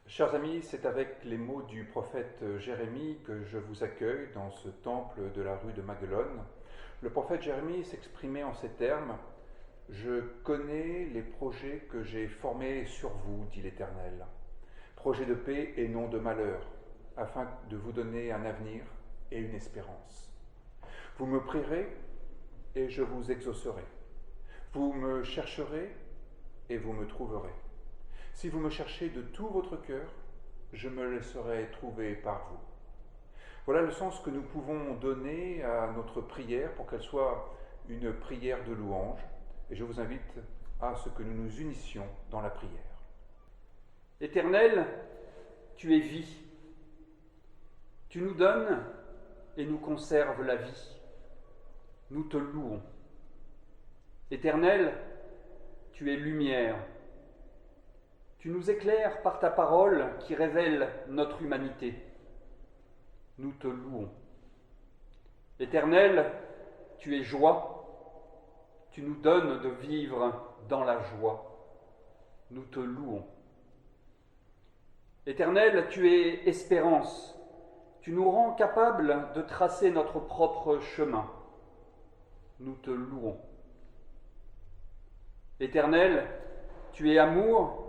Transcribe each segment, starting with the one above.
Chers amis, c'est avec les mots du prophète Jérémie que je vous accueille dans ce temple de la rue de Maguelone. Le prophète Jérémie s'exprimait en ces termes : « Je connais les projets que j'ai formés sur vous, dit l'Éternel, projets de paix et non de malheur, afin de vous donner un avenir et une espérance. Vous me prierez et je vous exaucerai. Vous me chercherez et vous me trouverez. Si vous me cherchez de tout votre cœur, je me laisserai trouver par vous. » Voilà le sens que nous pouvons donner à notre prière pour qu'elle soit une prière de louange. Et je vous invite à ce que nous nous unissions dans la prière. Éternel, tu es vie. Tu nous donnes et nous conserves la vie. Nous te louons. Éternel, tu es lumière. Tu nous éclaires par ta parole qui révèle notre humanité. Nous te louons. Éternel, tu es joie. Tu nous donnes de vivre dans la joie. Nous te louons. Éternel, tu es espérance. Tu nous rends capables de tracer notre propre chemin. Nous te louons. Éternel, tu es amour.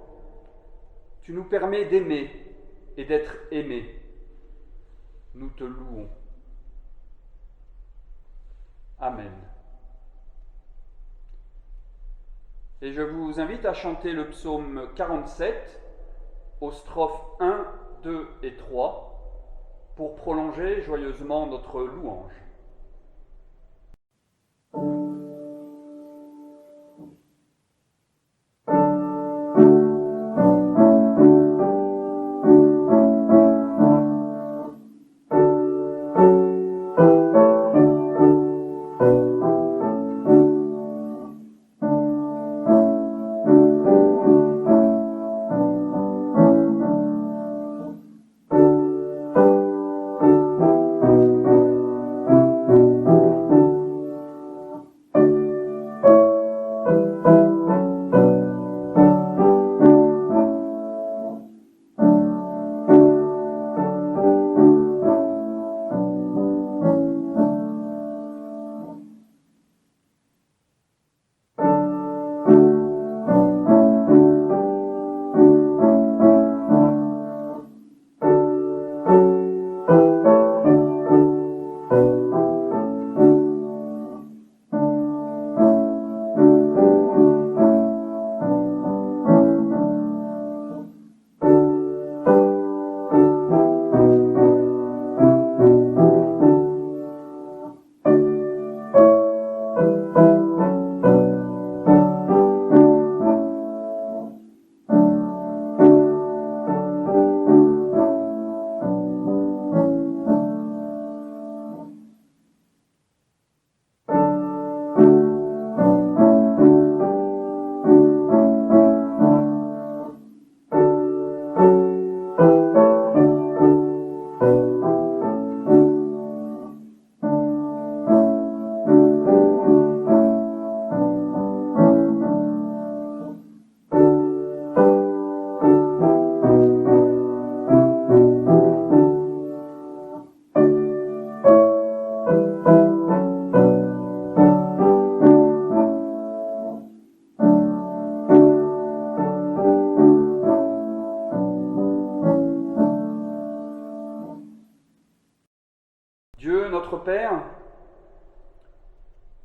Tu nous permets d'aimer et d'être aimés. Nous te louons. Amen. Et je vous invite à chanter le psaume 47 aux strophes 1, 2 et 3 pour prolonger joyeusement notre louange.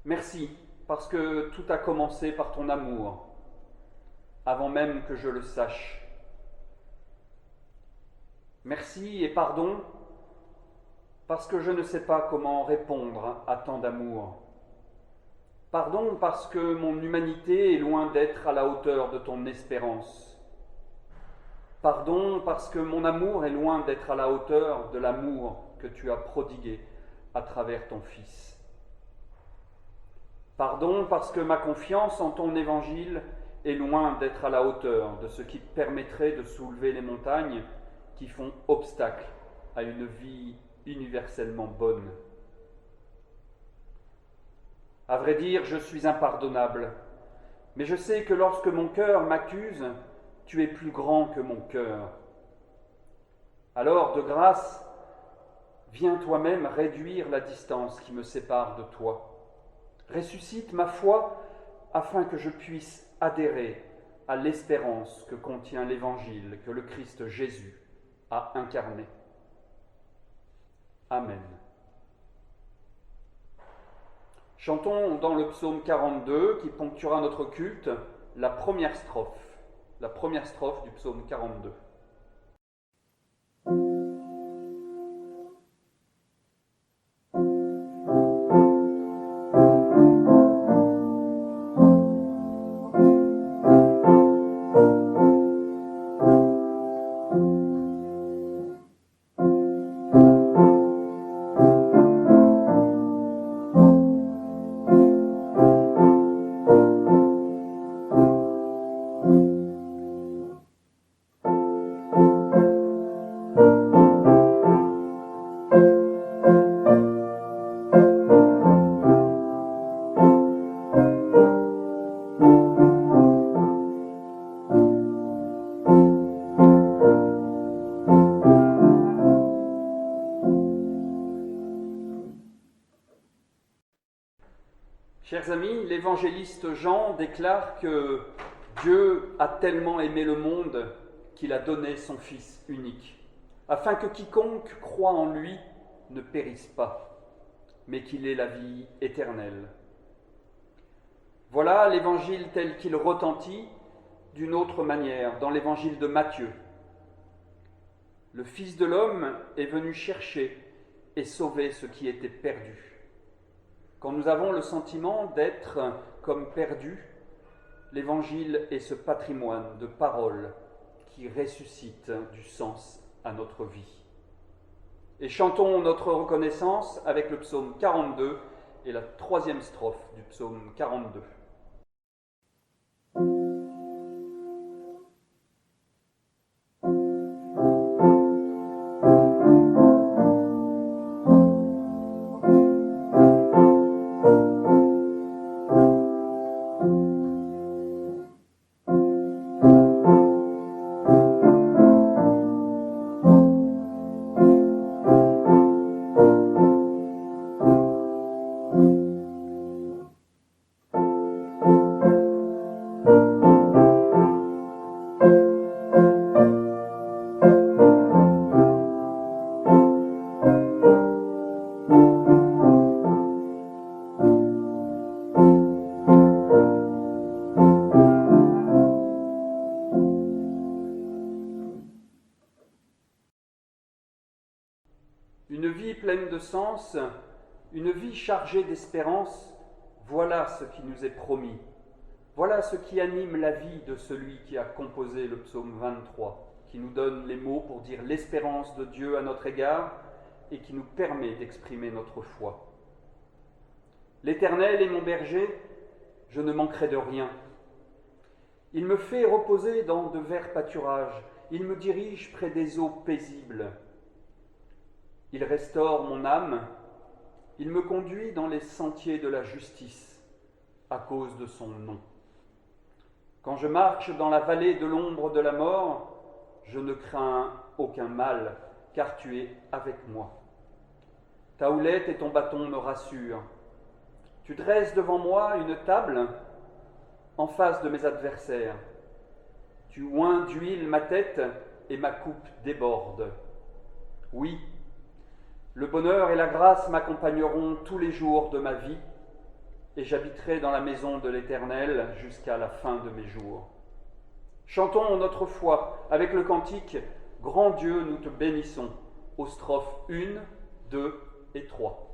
Merci, parce que tout a commencé par ton amour, avant même que je le sache. Merci et pardon, parce que je ne sais pas comment répondre à tant d'amour. Pardon parce que mon humanité est loin d'être à la hauteur de ton espérance. Pardon parce que mon amour est loin d'être à la hauteur de l'amour que tu as prodigué à travers ton Fils. Pardon parce que ma confiance en ton évangile est loin d'être à la hauteur de ce qui permettrait de soulever les montagnes qui font obstacle à une vie universellement bonne. À vrai dire, je suis impardonnable, mais je sais que lorsque mon cœur m'accuse, tu es plus grand que mon cœur. Alors, de grâce, viens toi-même réduire la distance qui me sépare de toi. Ressuscite ma foi afin que je puisse adhérer à l'espérance que contient l'Évangile que le Christ Jésus a incarné. Amen. Chantons dans le psaume 42 qui ponctuera notre culte la première strophe du psaume 42. Chers amis, l'évangéliste Jean déclare que Dieu a tellement aimé le monde qu'il a donné son Fils unique, afin que quiconque croit en lui ne périsse pas, mais qu'il ait la vie éternelle. Voilà l'évangile tel qu'il retentit d'une autre manière dans l'évangile de Matthieu. Le Fils de l'homme est venu chercher et sauver ce qui était perdu. Quand nous avons le sentiment d'être comme perdus, l'Évangile est ce patrimoine de paroles qui ressuscite du sens à notre vie. Et chantons notre reconnaissance avec le psaume 42 et la troisième strophe du psaume 42. Une vie pleine de sens, une vie chargée d'espérance, voilà ce qui nous est promis. Voilà ce qui anime la vie de celui qui a composé le psaume 23, qui nous donne les mots pour dire l'espérance de Dieu à notre égard et qui nous permet d'exprimer notre foi. L'Éternel est mon berger, je ne manquerai de rien. Il me fait reposer dans de verts pâturages, il me dirige près des eaux paisibles. Il restaure mon âme, il me conduit dans les sentiers de la justice, à cause de son nom. Quand je marche dans la vallée de l'ombre de la mort, je ne crains aucun mal, car tu es avec moi. Ta houlette et ton bâton me rassurent. Tu dresses devant moi une table en face de mes adversaires. Tu oins d'huile ma tête et ma coupe déborde. Oui, le bonheur et la grâce m'accompagneront tous les jours de ma vie, et j'habiterai dans la maison de l'Éternel jusqu'à la fin de mes jours. Chantons notre foi avec le cantique « Grand Dieu, nous te bénissons » aux strophes 1, 2 et 3.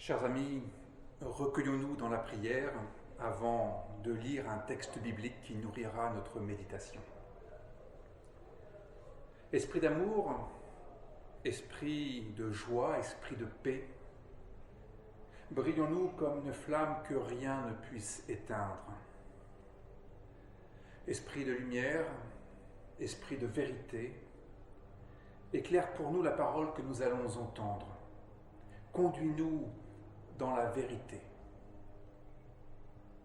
Chers amis, recueillons-nous dans la prière avant de lire un texte biblique qui nourrira notre méditation. Esprit d'amour, esprit de joie, esprit de paix, brillons-nous comme une flamme que rien ne puisse éteindre. Esprit de lumière, esprit de vérité, éclaire pour nous la parole que nous allons entendre. Conduis-nous dans la vérité.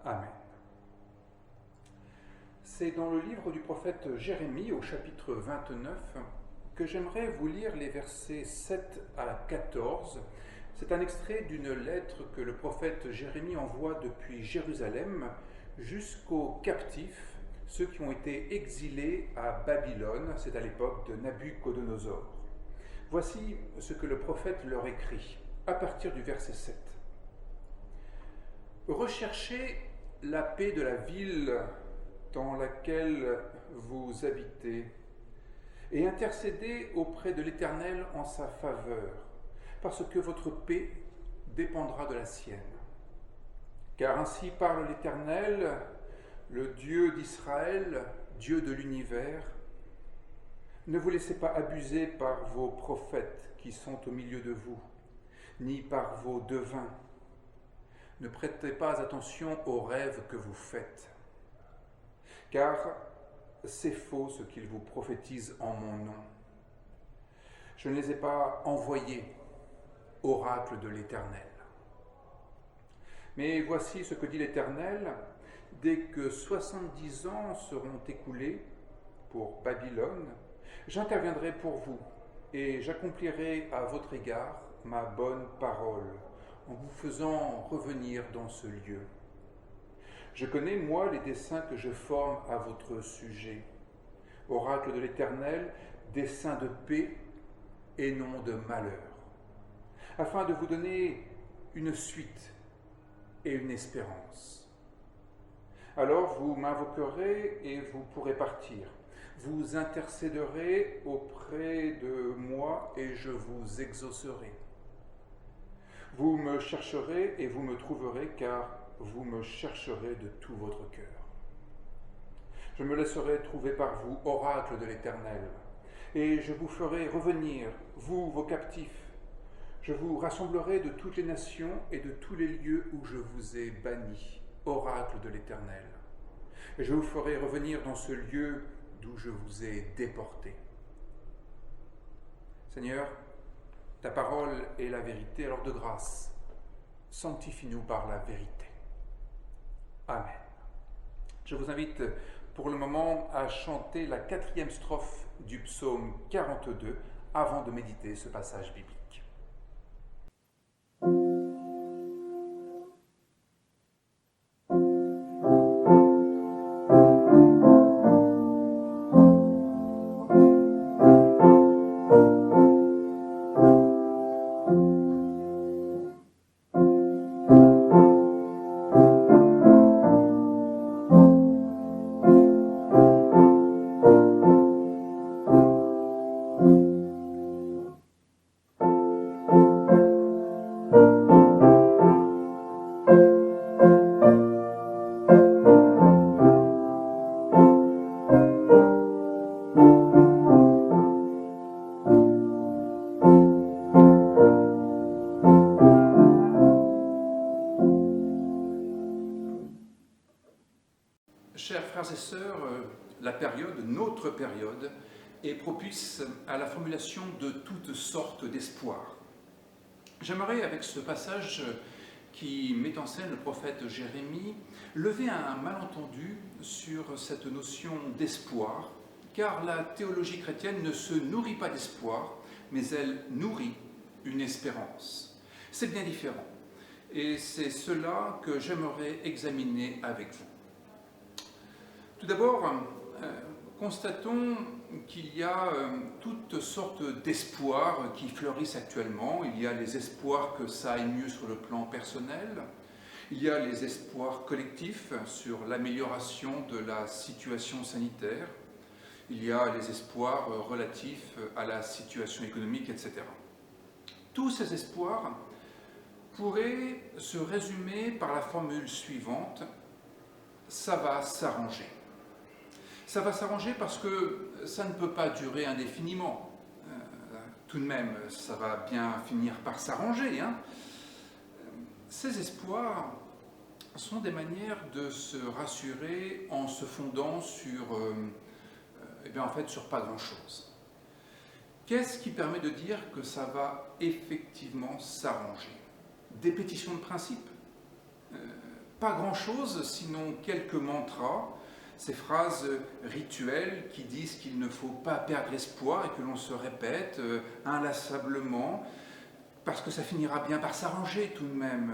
Amen. C'est dans le livre du prophète Jérémie, au chapitre 29, que j'aimerais vous lire les versets 7 à 14. C'est un extrait d'une lettre que le prophète Jérémie envoie depuis Jérusalem jusqu'aux captifs, ceux qui ont été exilés à Babylone, c'est à l'époque de Nabuchodonosor. Voici ce que le prophète leur écrit, à partir du verset 7. Recherchez la paix de la ville dans laquelle vous habitez et intercédez auprès de l'Éternel en sa faveur, parce que votre paix dépendra de la sienne. Car ainsi parle l'Éternel, le Dieu d'Israël, Dieu de l'univers. Ne vous laissez pas abuser par vos prophètes qui sont au milieu de vous, ni par vos devins. Ne prêtez pas attention aux rêves que vous faites, car c'est faux ce qu'ils vous prophétisent en mon nom. Je ne les ai pas envoyés, oracle de l'Éternel. Mais voici ce que dit l'Éternel, dès que 70 ans seront écoulés pour Babylone, j'interviendrai pour vous et j'accomplirai à votre égard ma bonne parole, en vous faisant revenir dans ce lieu. Je connais, moi, les desseins que je forme à votre sujet. Oracle de l'Éternel, desseins de paix et non de malheur, afin de vous donner une suite et une espérance. Alors vous m'invoquerez et vous pourrez partir. Vous intercéderez auprès de moi et je vous exaucerai. Vous me chercherez et vous me trouverez, car vous me chercherez de tout votre cœur. Je me laisserai trouver par vous, oracle de l'Éternel, et je vous ferai revenir, vous, vos captifs. Je vous rassemblerai de toutes les nations et de tous les lieux où je vous ai bannis, oracle de l'Éternel. Et je vous ferai revenir dans ce lieu d'où je vous ai déportés. Seigneur, ta parole est la vérité, alors de grâce, sanctifie-nous par la vérité. Amen. Je vous invite pour le moment à chanter la 4e strophe du psaume 42 avant de méditer ce passage biblique. Chers frères et sœurs, notre période, est propice à la formulation de toutes sortes d'espoirs. J'aimerais, avec ce passage qui met en scène le prophète Jérémie, lever un malentendu sur cette notion d'espoir, car la théologie chrétienne ne se nourrit pas d'espoir, mais elle nourrit une espérance. C'est bien différent, et c'est cela que j'aimerais examiner avec vous. Tout d'abord, constatons qu'il y a toutes sortes d'espoirs qui fleurissent actuellement. Il y a les espoirs que ça aille mieux sur le plan personnel. Il y a les espoirs collectifs sur l'amélioration de la situation sanitaire. Il y a les espoirs relatifs à la situation économique, etc. Tous ces espoirs pourraient se résumer par la formule suivante: ça va s'arranger. Ça va s'arranger parce que ça ne peut pas durer indéfiniment. Tout de même, ça va bien finir par s'arranger. Ces espoirs sont des manières de se rassurer en se fondant sur, sur pas grand-chose. Qu'est-ce qui permet de dire que ça va effectivement s'arranger? Des pétitions de principe? Pas grand-chose, sinon quelques mantras, ces phrases rituelles qui disent qu'il ne faut pas perdre espoir et que l'on se répète inlassablement, parce que ça finira bien par s'arranger tout de même.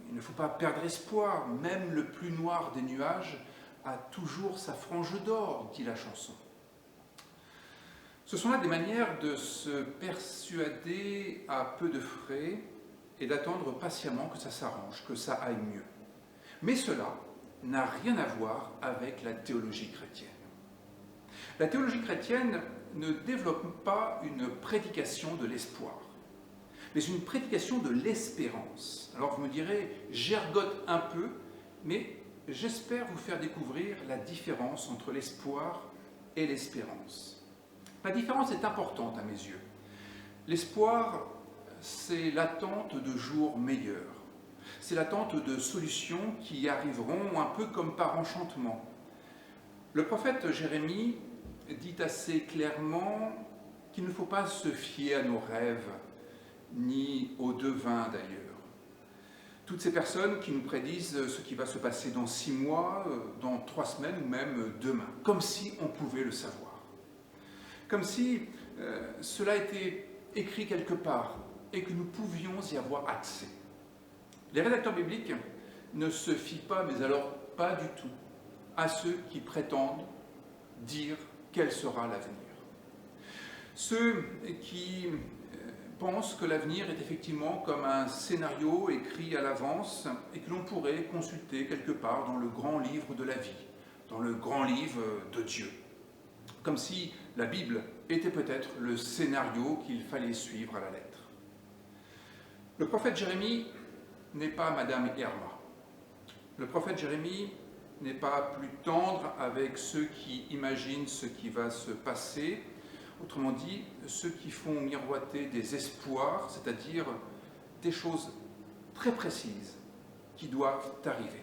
Il ne faut pas perdre espoir, même le plus noir des nuages a toujours sa frange d'or, dit la chanson. Ce sont là des manières de se persuader à peu de frais et d'attendre patiemment que ça s'arrange, que ça aille mieux. Mais cela n'a rien à voir avec la théologie chrétienne. La théologie chrétienne ne développe pas une prédication de l'espoir, mais une prédication de l'espérance. Alors vous me direz, j'ergote un peu, mais j'espère vous faire découvrir la différence entre l'espoir et l'espérance. La différence est importante à mes yeux. L'espoir, c'est l'attente de jours meilleurs. C'est l'attente de solutions qui arriveront un peu comme par enchantement. Le prophète Jérémie dit assez clairement qu'il ne faut pas se fier à nos rêves, ni aux devins d'ailleurs. Toutes ces personnes qui nous prédisent ce qui va se passer dans 6 mois, dans 3 semaines ou même demain, comme si on pouvait le savoir. Comme si cela était écrit quelque part et que nous pouvions y avoir accès. Les rédacteurs bibliques ne se fient pas, mais alors pas du tout, à ceux qui prétendent dire quel sera l'avenir. Ceux qui pensent que l'avenir est effectivement comme un scénario écrit à l'avance et que l'on pourrait consulter quelque part dans le grand livre de la vie, dans le grand livre de Dieu. Comme si la Bible était peut-être le scénario qu'il fallait suivre à la lettre. Le prophète Jérémie n'est pas Madame Irma. Le prophète Jérémie n'est pas plus tendre avec ceux qui imaginent ce qui va se passer, autrement dit, ceux qui font miroiter des espoirs, c'est-à-dire des choses très précises qui doivent arriver.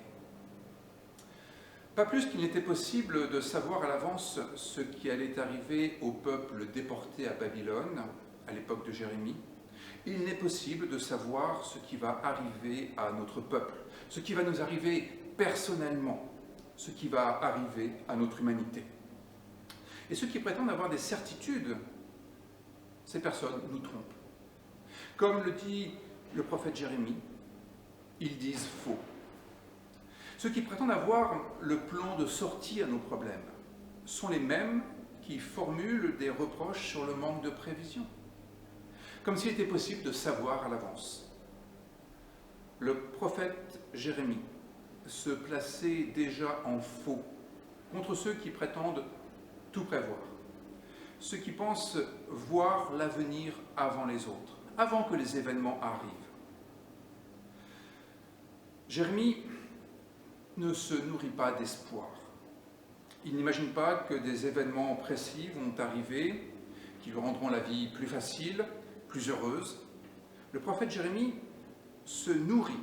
Pas plus qu'il n'était possible de savoir à l'avance ce qui allait arriver au peuple déporté à Babylone, à l'époque de Jérémie, il n'est possible de savoir ce qui va arriver à notre peuple, ce qui va nous arriver personnellement, ce qui va arriver à notre humanité. Et ceux qui prétendent avoir des certitudes, ces personnes nous trompent. Comme le dit le prophète Jérémie, ils disent faux. Ceux qui prétendent avoir le plan de sortie à nos problèmes sont les mêmes qui formulent des reproches sur le manque de prévision, comme s'il était possible de savoir à l'avance. Le prophète Jérémie se plaçait déjà en faux contre ceux qui prétendent tout prévoir, ceux qui pensent voir l'avenir avant les autres, avant que les événements arrivent. Jérémie ne se nourrit pas d'espoir. Il n'imagine pas que des événements précis vont arriver, qui lui rendront la vie plus facile, plus heureuse. Le prophète Jérémie se nourrit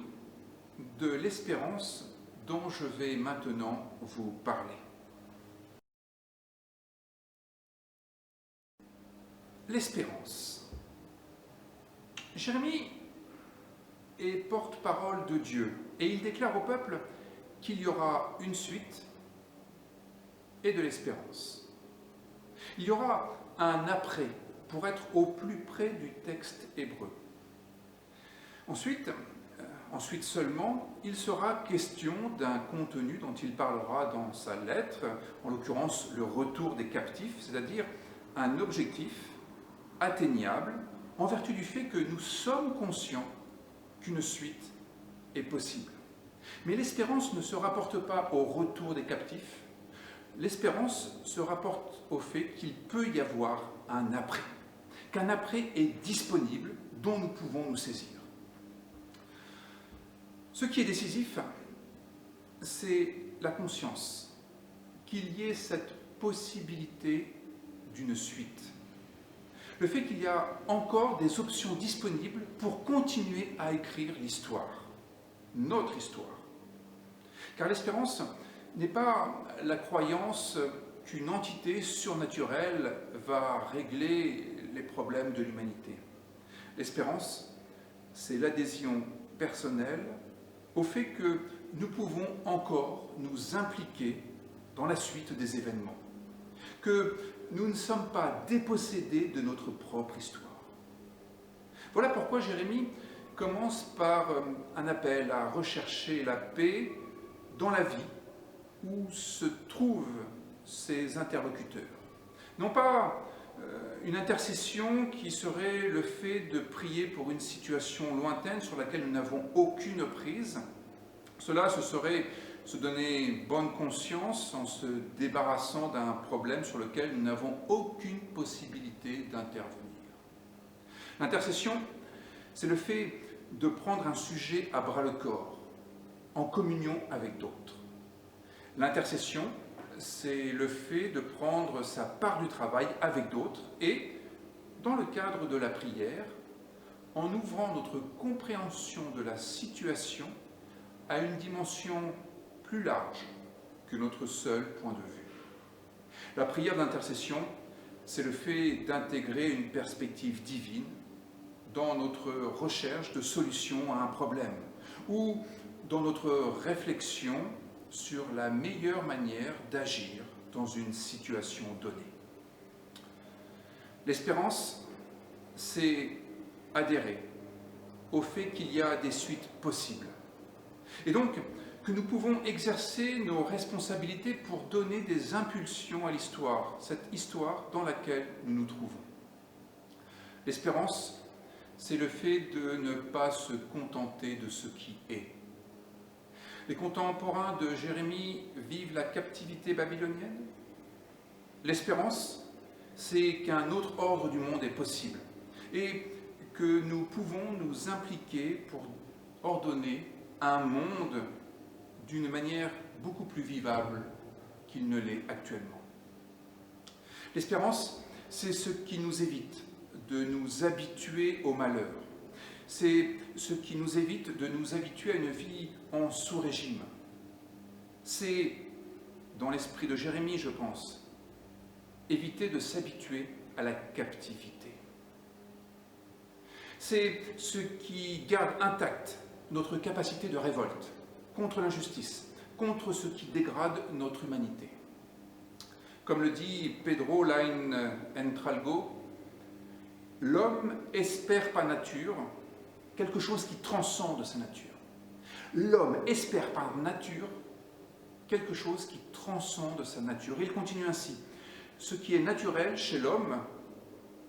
de l'espérance dont je vais maintenant vous parler. L'espérance. Jérémie est porte-parole de Dieu et il déclare au peuple qu'il y aura une suite et de l'espérance. Il y aura un après pour être au plus près du texte hébreu. Ensuite seulement, il sera question d'un contenu dont il parlera dans sa lettre, en l'occurrence le retour des captifs, c'est-à-dire un objectif atteignable en vertu du fait que nous sommes conscients qu'une suite est possible. Mais l'espérance ne se rapporte pas au retour des captifs, l'espérance se rapporte au fait qu'il peut y avoir un après, qu'un après est disponible dont nous pouvons nous saisir. Ce qui est décisif, c'est la conscience qu'il y ait cette possibilité d'une suite. Le fait qu'il y a encore des options disponibles pour continuer à écrire l'histoire, notre histoire. Car l'espérance n'est pas la croyance qu'une entité surnaturelle va régler les problèmes de l'humanité. L'espérance, c'est l'adhésion personnelle au fait que nous pouvons encore nous impliquer dans la suite des événements, que nous ne sommes pas dépossédés de notre propre histoire. Voilà pourquoi Jérémie commence par un appel à rechercher la paix dans la vie où se trouvent ses interlocuteurs. Non pas une intercession qui serait le fait de prier pour une situation lointaine sur laquelle nous n'avons aucune prise. Cela, ce serait se donner bonne conscience en se débarrassant d'un problème sur lequel nous n'avons aucune possibilité d'intervenir. L'intercession, c'est le fait de prendre un sujet à bras-le-corps, en communion avec d'autres. L'intercession, c'est le fait de prendre sa part du travail avec d'autres et, dans le cadre de la prière, en ouvrant notre compréhension de la situation à une dimension plus large que notre seul point de vue. La prière d'intercession, c'est le fait d'intégrer une perspective divine dans notre recherche de solutions à un problème ou dans notre réflexion sur la meilleure manière d'agir dans une situation donnée. L'espérance, c'est adhérer au fait qu'il y a des suites possibles. Et donc, que nous pouvons exercer nos responsabilités pour donner des impulsions à l'histoire, cette histoire dans laquelle nous nous trouvons. L'espérance, c'est le fait de ne pas se contenter de ce qui est. Les contemporains de Jérémie vivent la captivité babylonienne. L'espérance, c'est qu'un autre ordre du monde est possible et que nous pouvons nous impliquer pour ordonner un monde d'une manière beaucoup plus vivable qu'il ne l'est actuellement. L'espérance, c'est ce qui nous évite de nous habituer au malheur. C'est ce qui nous évite de nous habituer à une vie en sous-régime. C'est, dans l'esprit de Jérémie, je pense, éviter de s'habituer à la captivité. C'est ce qui garde intacte notre capacité de révolte contre l'injustice, contre ce qui dégrade notre humanité. Comme le dit Pedro Lain Entralgo, l'homme espère par nature quelque chose qui transcende sa nature. L'homme espère par nature quelque chose qui transcende sa nature. Il continue ainsi. Ce qui est naturel chez l'homme,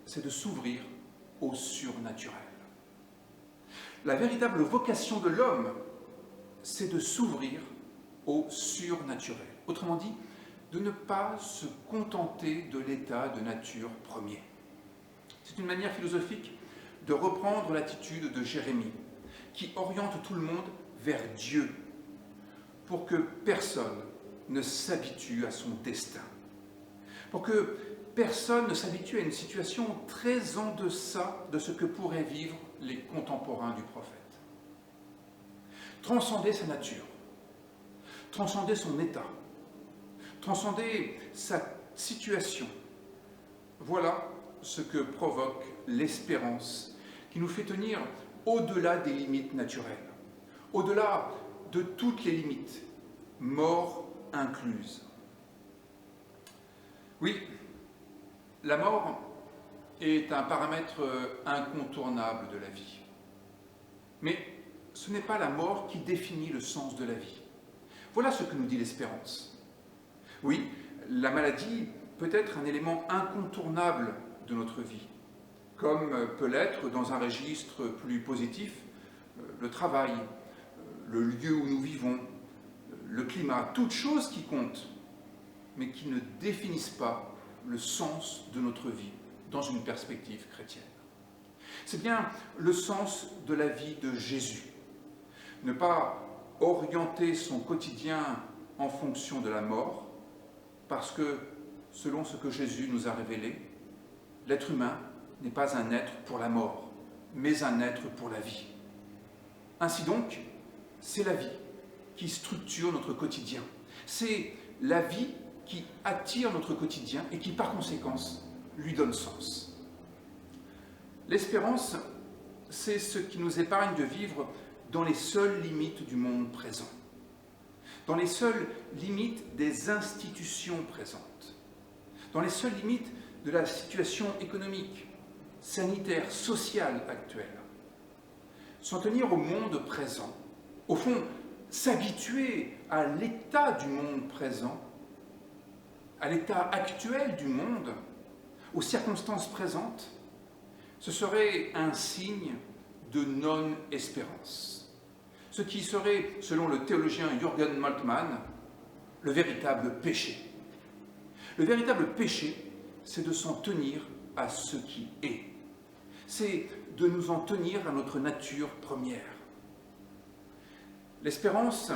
c'est de s'ouvrir au surnaturel. La véritable vocation de l'homme, c'est de s'ouvrir au surnaturel. Autrement dit, de ne pas se contenter de l'état de nature premier. C'est une manière philosophique de reprendre l'attitude de Jérémie, qui oriente tout le monde vers Dieu, pour que personne ne s'habitue à son destin, pour que personne ne s'habitue à une situation très en deçà de ce que pourraient vivre les contemporains du prophète. Transcender sa nature, transcender son état, transcender sa situation, voilà ce que provoque l'espérance qui nous fait tenir au-delà des limites naturelles, au-delà de toutes les limites, mort incluse. Oui, la mort est un paramètre incontournable de la vie. Mais ce n'est pas la mort qui définit le sens de la vie. Voilà ce que nous dit l'espérance. Oui, la maladie peut être un élément incontournable de notre vie, comme peut l'être dans un registre plus positif, le travail, le lieu où nous vivons, le climat, toutes choses qui comptent, mais qui ne définissent pas le sens de notre vie dans une perspective chrétienne. C'est bien le sens de la vie de Jésus. Ne pas orienter son quotidien en fonction de la mort, parce que, selon ce que Jésus nous a révélé, l'être humain n'est pas un être pour la mort, mais un être pour la vie. Ainsi donc, c'est la vie qui structure notre quotidien. C'est la vie qui attire notre quotidien et qui, par conséquence, lui donne sens. L'espérance, c'est ce qui nous épargne de vivre dans les seules limites du monde présent, dans les seules limites des institutions présentes, dans les seules limites de la situation économique, sanitaire, sociale actuelle. S'en tenir au monde présent, au fond, s'habituer à l'état du monde présent, à l'état actuel du monde, aux circonstances présentes, ce serait un signe de non-espérance. Ce qui serait, selon le théologien Jürgen Moltmann, le véritable péché. Le véritable péché, c'est de s'en tenir à ce qui est. C'est de nous en tenir à notre nature première. L'espérance,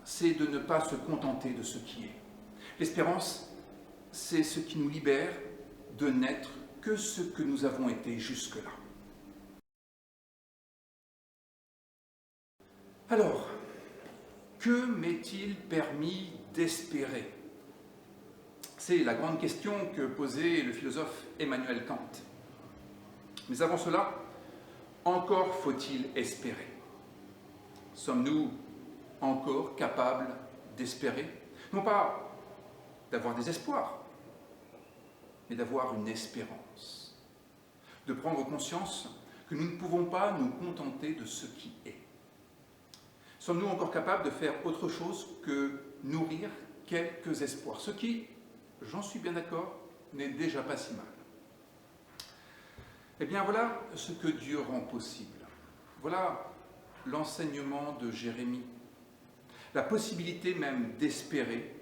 c'est de ne pas se contenter de ce qui est. L'espérance, c'est ce qui nous libère de n'être que ce que nous avons été jusque-là. Alors, que m'est-il permis d'espérer? C'est la grande question que posait le philosophe Emmanuel Kant. Mais avant cela, encore faut-il espérer. Sommes-nous encore capables d'espérer? Non pas d'avoir des espoirs, mais d'avoir une espérance. De prendre conscience que nous ne pouvons pas nous contenter de ce qui est. Sommes-nous encore capables de faire autre chose que nourrir quelques espoirs? Ce qui, j'en suis bien d'accord, n'est déjà pas si mal. Eh bien voilà ce que Dieu rend possible. Voilà l'enseignement de Jérémie. La possibilité même d'espérer,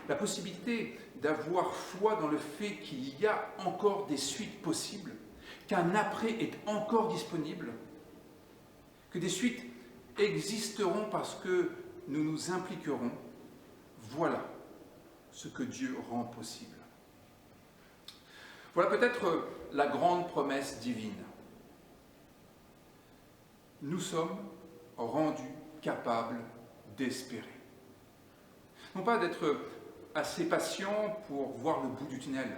la possibilité d'avoir foi dans le fait qu'il y a encore des suites possibles, qu'un après est encore disponible, que des suites existeront parce que nous nous impliquerons. Voilà ce que Dieu rend possible. Voilà peut-être la grande promesse divine. Nous sommes rendus capables d'espérer. Non pas d'être assez patients pour voir le bout du tunnel,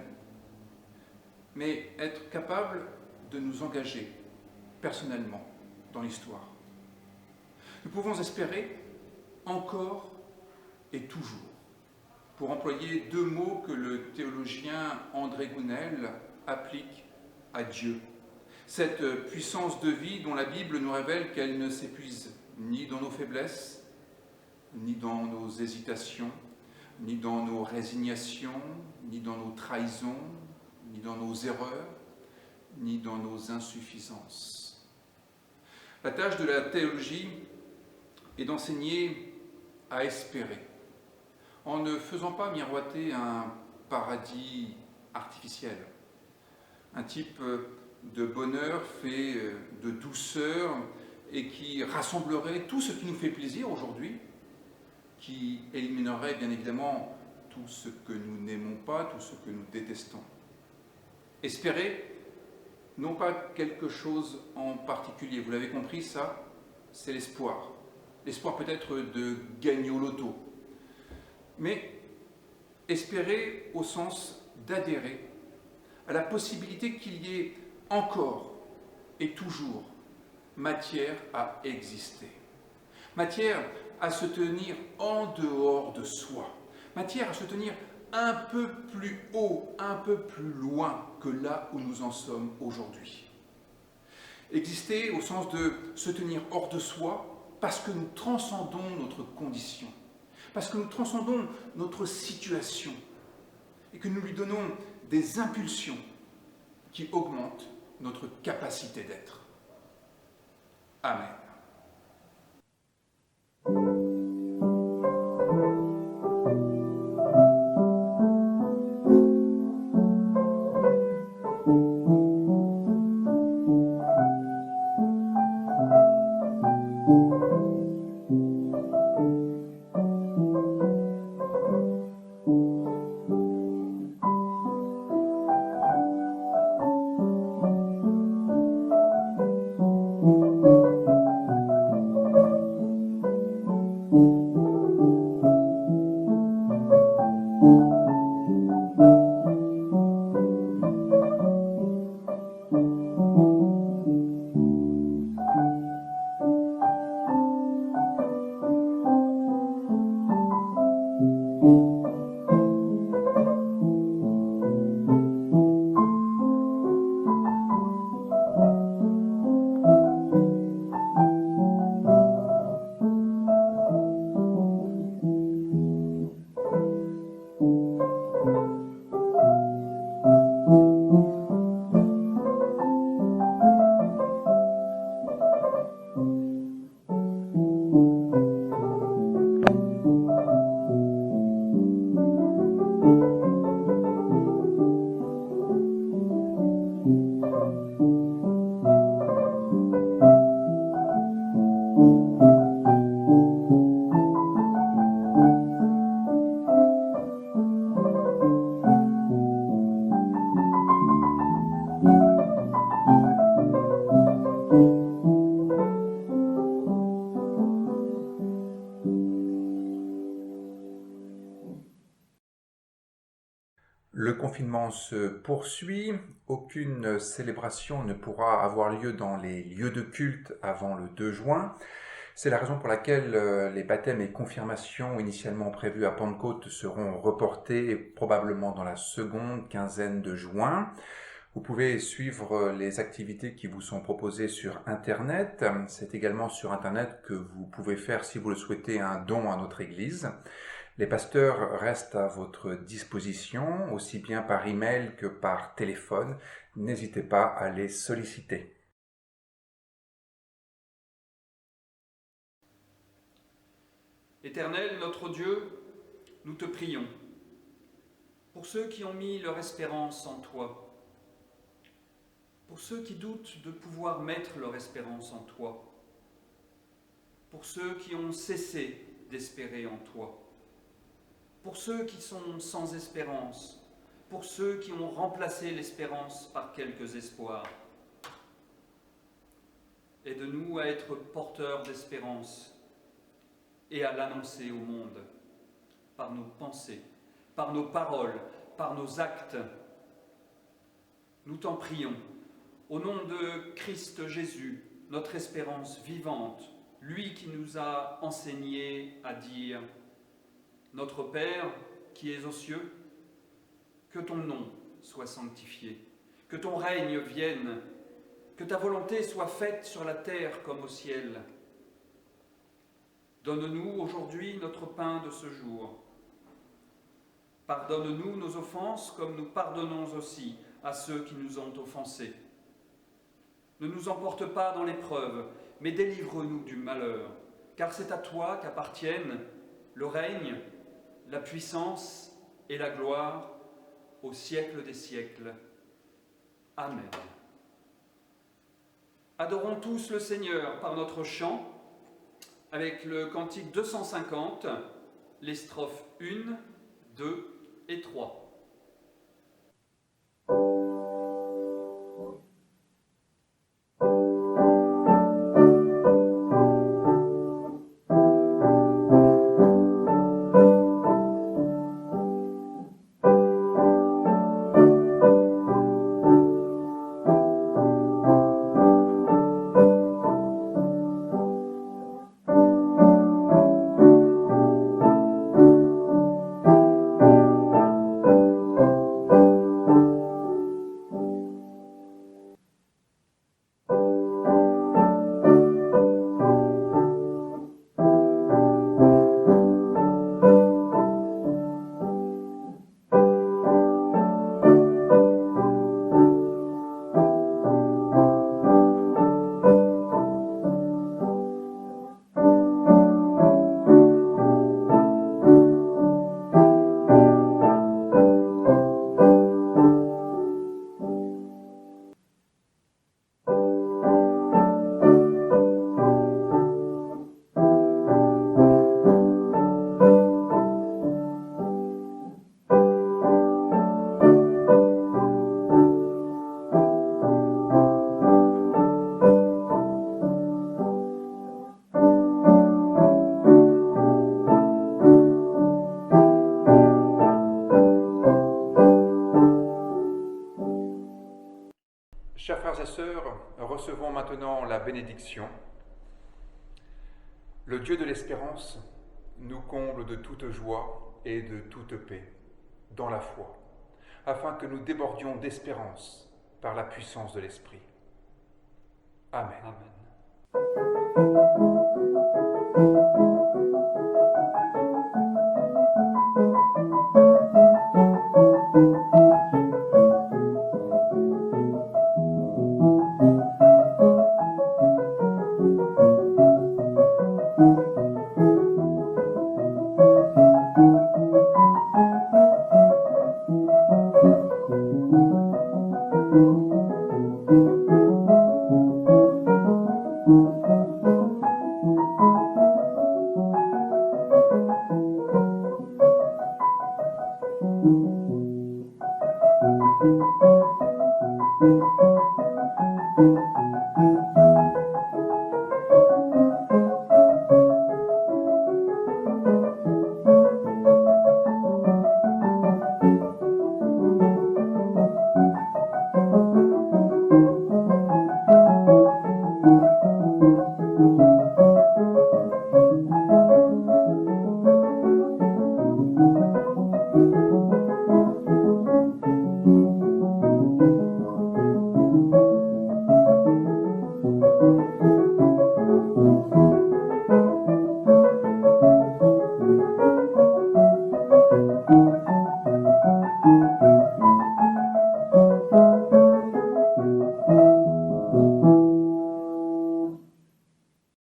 mais être capables de nous engager personnellement dans l'histoire. Nous pouvons espérer encore et toujours, pour employer deux mots que le théologien André Gounel applique à Dieu. Cette puissance de vie dont la Bible nous révèle qu'elle ne s'épuise ni dans nos faiblesses, ni dans nos hésitations, ni dans nos résignations, ni dans nos trahisons, ni dans nos erreurs, ni dans nos insuffisances. La tâche de la théologie est d'enseigner à espérer, en ne faisant pas miroiter un paradis artificiel, un type de bonheur fait de douceur et qui rassemblerait tout ce qui nous fait plaisir aujourd'hui, qui éliminerait bien évidemment tout ce que nous n'aimons pas, tout ce que nous détestons. Espérer, non pas quelque chose en particulier, vous l'avez compris, ça, c'est l'espoir. L'espoir peut-être de gagner au loto, mais espérer au sens d'adhérer à la possibilité qu'il y ait encore et toujours matière à exister, matière à se tenir en dehors de soi, matière à se tenir un peu plus haut, un peu plus loin que là où nous en sommes aujourd'hui. Exister au sens de se tenir hors de soi parce que nous transcendons notre condition, parce que nous transcendons notre situation et que nous lui donnons des impulsions qui augmentent notre capacité d'être. Amen. Le confinement se poursuit, aucune célébration ne pourra avoir lieu dans les lieux de culte avant le 2 juin. C'est la raison pour laquelle les baptêmes et confirmations initialement prévus à Pentecôte seront reportés probablement dans la seconde quinzaine de juin. Vous pouvez suivre les activités qui vous sont proposées sur Internet. C'est également sur Internet que vous pouvez faire, si vous le souhaitez, un don à notre Église. Les pasteurs restent à votre disposition, aussi bien par email que par téléphone. N'hésitez pas à les solliciter. Éternel, notre Dieu, nous te prions pour ceux qui ont mis leur espérance en toi, pour ceux qui doutent de pouvoir mettre leur espérance en toi, pour ceux qui ont cessé d'espérer en toi, pour ceux qui sont sans espérance, pour ceux qui ont remplacé l'espérance par quelques espoirs. Aide-nous à être porteurs d'espérance et à l'annoncer au monde par nos pensées, par nos paroles, par nos actes. Nous t'en prions, au nom de Christ Jésus, notre espérance vivante, lui qui nous a enseigné à dire « Notre Père, qui es aux cieux, que ton nom soit sanctifié, que ton règne vienne, que ta volonté soit faite sur la terre comme au ciel. Donne-nous aujourd'hui notre pain de ce jour. Pardonne-nous nos offenses comme nous pardonnons aussi à ceux qui nous ont offensés. Ne nous emporte pas dans l'épreuve, mais délivre-nous du malheur, car c'est à toi qu'appartiennent le règne, la puissance et la gloire au siècle des siècles. Amen. Adorons tous le Seigneur par notre chant, avec le cantique 250, les strophes 1, 2 et 3. Chers frères et sœurs, recevons maintenant la bénédiction. Le Dieu de l'espérance nous comble de toute joie et de toute paix dans la foi, afin que nous débordions d'espérance par la puissance de l'Esprit. Amen. Amen.